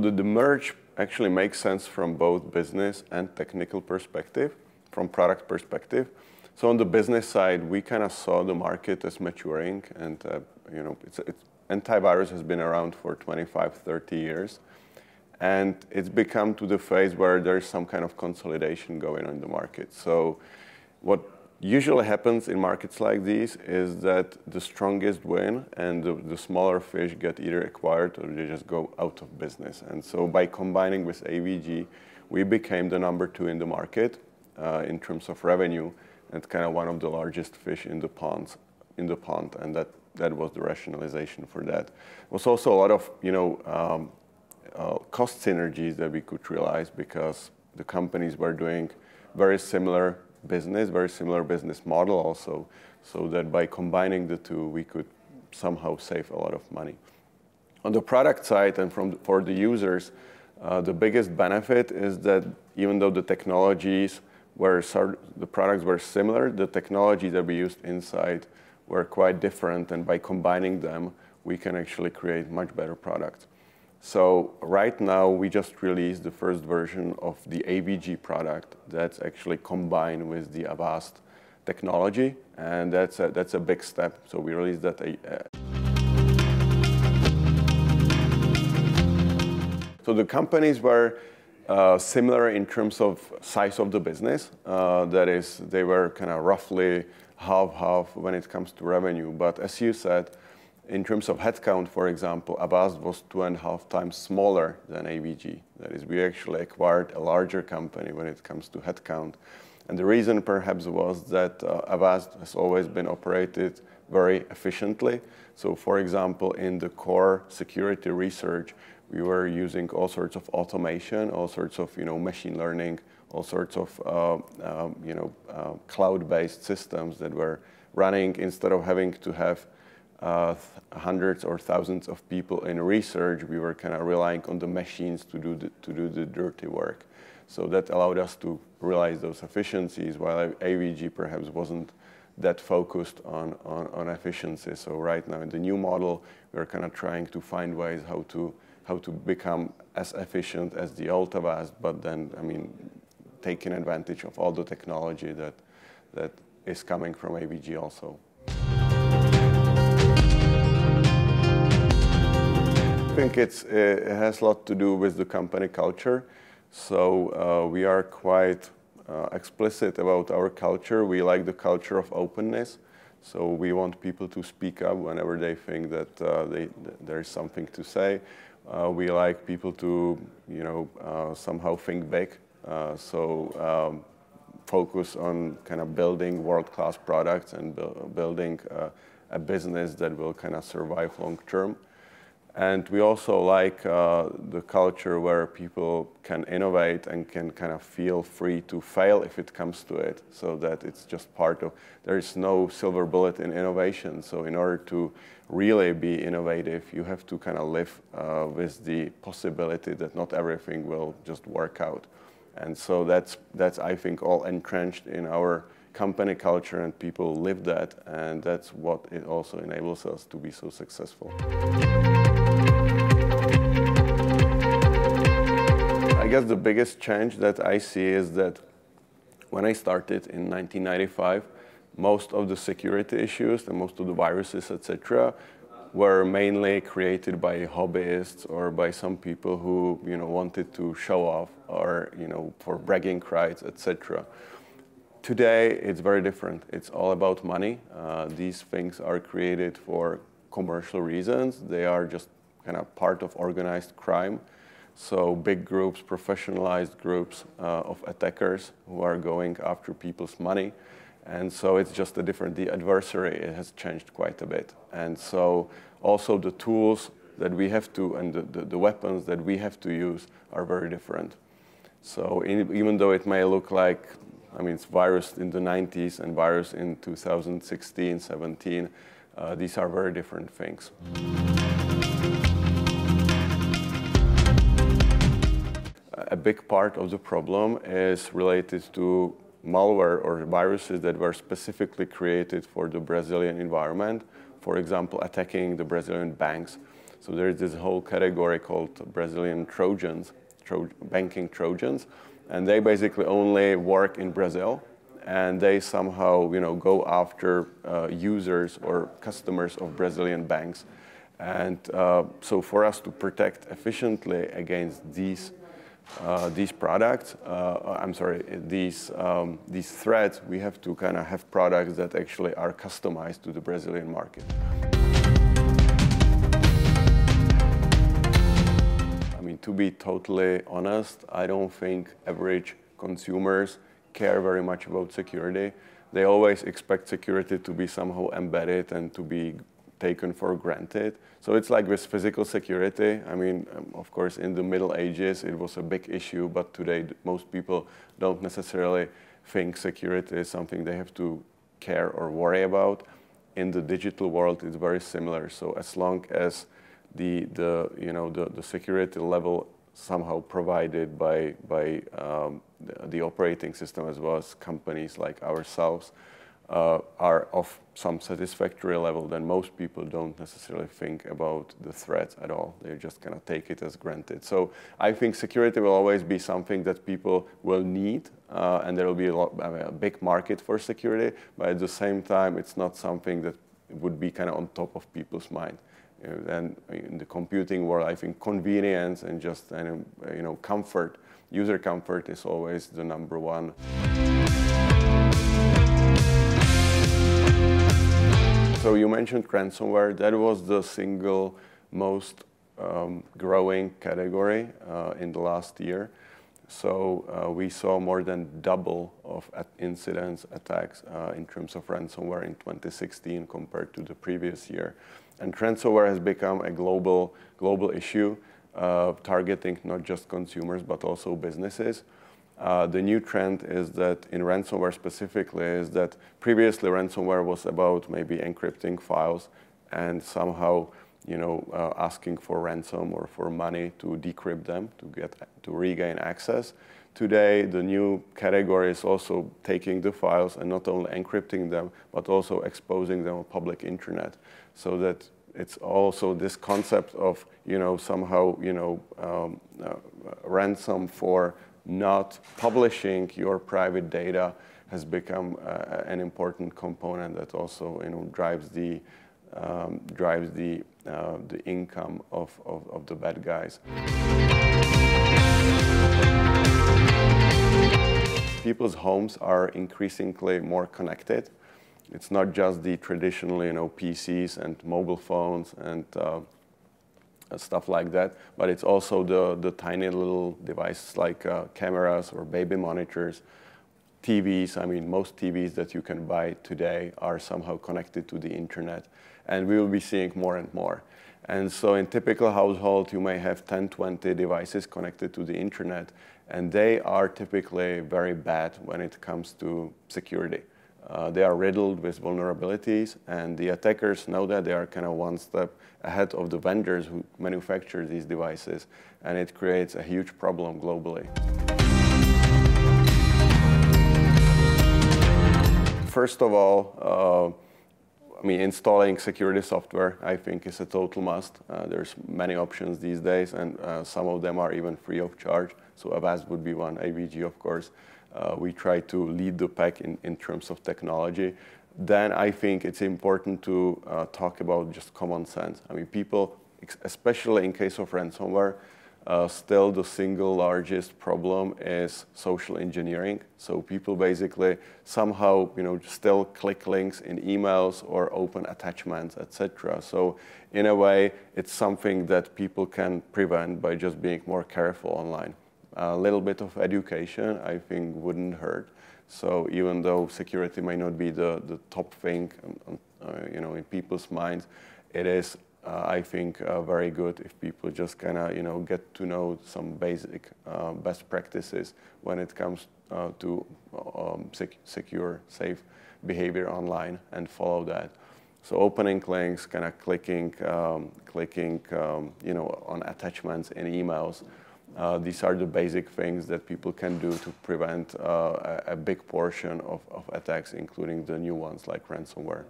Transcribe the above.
the merge actually makes sense from both business and technical perspective, from product perspective. So on the business side, we kind of saw the market as maturing, and antivirus has been around for 25, 30 years. And it's become to the phase where there's some kind of consolidation going on in the market. So what usually happens in markets like these is that the strongest win and the smaller fish get either acquired or they just go out of business. And so by combining with AVG, we became the number 2 in the market in terms of revenue, and kind of one of the largest fish in the pond, and that was the rationalization for that. There was also a lot of cost synergies that we could realize because the companies were doing very similar business model also, so that by combining the two, we could somehow save a lot of money. On the product side and for the users, the biggest benefit is that even though the products were similar, the technology that we used inside were quite different, and by combining them, we can actually create much better products. So right now, we just released the first version of the AVG product that's actually combined with the Avast technology, and that's a big step. So we released that. So the companies were similar in terms of size of the business. That is, they were kind of roughly half when it comes to revenue. But as you said, in terms of headcount, for example, Avast was 2.5 times smaller than AVG. That is, we actually acquired a larger company when it comes to headcount. And the reason perhaps was that Avast has always been operated very efficiently. So for example, in the core security research, we were using all sorts of automation, all sorts of machine learning, all sorts of cloud-based systems that were running instead of having to have hundreds or thousands of people in research. We were kind of relying on the machines to do the dirty work. So that allowed us to realize those efficiencies, while AVG perhaps wasn't that focused on efficiency. So right now in the new model, we're kind of trying to find ways how to become as efficient as the old Avast, but then taking advantage of all the technology that is coming from AVG also. I think it has a lot to do with the company culture. So we are quite explicit about our culture. We like the culture of openness. So we want people to speak up whenever they think that there is something to say. We like people to somehow think big. So focus on kind of building world-class products and building a business that will kind of survive long term. And we also like the culture where people can innovate and can kind of feel free to fail if it comes to it, so that it's just part of, there is no silver bullet in innovation. So in order to really be innovative, you have to kind of live with the possibility that not everything will just work out. And so that's I think, all entrenched in our company culture, and people live that, and that's what it also enables us to be so successful. I guess the biggest change that I see is that when I started in 1995, most of the security issues and most of the viruses, etc., were mainly created by hobbyists or by some people who wanted to show off, or for bragging rights, etc. Today, it's very different. It's all about money. These things are created for commercial reasons. They are just kind of part of organized crime. So big groups, professionalized groups of attackers who are going after people's money. And so it's just a different, the adversary, it has changed quite a bit. And so also the tools that we have to, and the weapons that we have to use are very different. So even though it may look like, it's virus in the 90s and virus in 2016, 17, these are very different things. A big part of the problem is related to malware or viruses that were specifically created for the Brazilian environment. For example, attacking the Brazilian banks. So there is this whole category called Brazilian Trojans, banking Trojans, and they basically only work in Brazil, and they somehow go after users or customers of Brazilian banks. And so for us to protect efficiently against these products, these threats, we have to kind of have products that actually are customized to the Brazilian market. I mean, to be totally honest, I don't think average consumers care very much about security. They always expect security to be somehow embedded and to be taken for granted. So it's like with physical security. I mean, of course, in the Middle Ages, it was a big issue, but today most people don't necessarily think security is something they have to care or worry about. In the digital world, it's very similar. So as long as the security level somehow provided by the operating system as well as companies like ourselves are of some satisfactory level, then most people don't necessarily think about the threats at all. They just kind of take it as granted. So I think security will always be something that people will need, and there will be a big market for security, but at the same time, it's not something that would be kind of on top of people's mind. And in the computing world, I think convenience and just comfort, user comfort is always the number one. So you mentioned ransomware. That was the single most growing category in the last year. So we saw more than double of incidents, attacks in terms of ransomware in 2016 compared to the previous year. And ransomware has become a global issue, targeting not just consumers but also businesses. The new trend is that in ransomware specifically is that previously ransomware was about maybe encrypting files and somehow asking for ransom or for money to decrypt them to regain access. Today the new category is also taking the files and not only encrypting them but also exposing them on public internet, so that it's also this concept of somehow ransom for not publishing your private data has become an important component that also drives the income of the bad guys. People's homes are increasingly more connected. It's not just the traditional PCs and mobile phones and stuff like that, but it's also the tiny little devices like cameras or baby monitors, TVs. I mean, most TVs that you can buy today are somehow connected to the internet, and we will be seeing more and more. And so in typical household, you may have 10, 20 devices connected to the internet, and they are typically very bad when it comes to security. They are riddled with vulnerabilities, and the attackers know that. They are kind of one step ahead of the vendors who manufacture these devices, and it creates a huge problem globally. First of all, installing security software, I think, is a total must. There's many options these days, and some of them are even free of charge. So Avast would be one, AVG, of course. We try to lead the pack in terms of technology. Then I think it's important to talk about just common sense. I mean, people, especially in case of ransomware, still the single largest problem is social engineering. So people basically somehow, still click links in emails or open attachments, etc. So in a way, it's something that people can prevent by just being more careful online. A little bit of education, I think, wouldn't hurt. So even though security may not be the top thing, in people's minds, it is, I think, very good if people just kind of, get to know some basic best practices when it comes to secure, safe behavior online and follow that. So opening links, kind of clicking, on attachments in emails. These are the basic things that people can do to prevent a big portion of attacks, including the new ones like ransomware.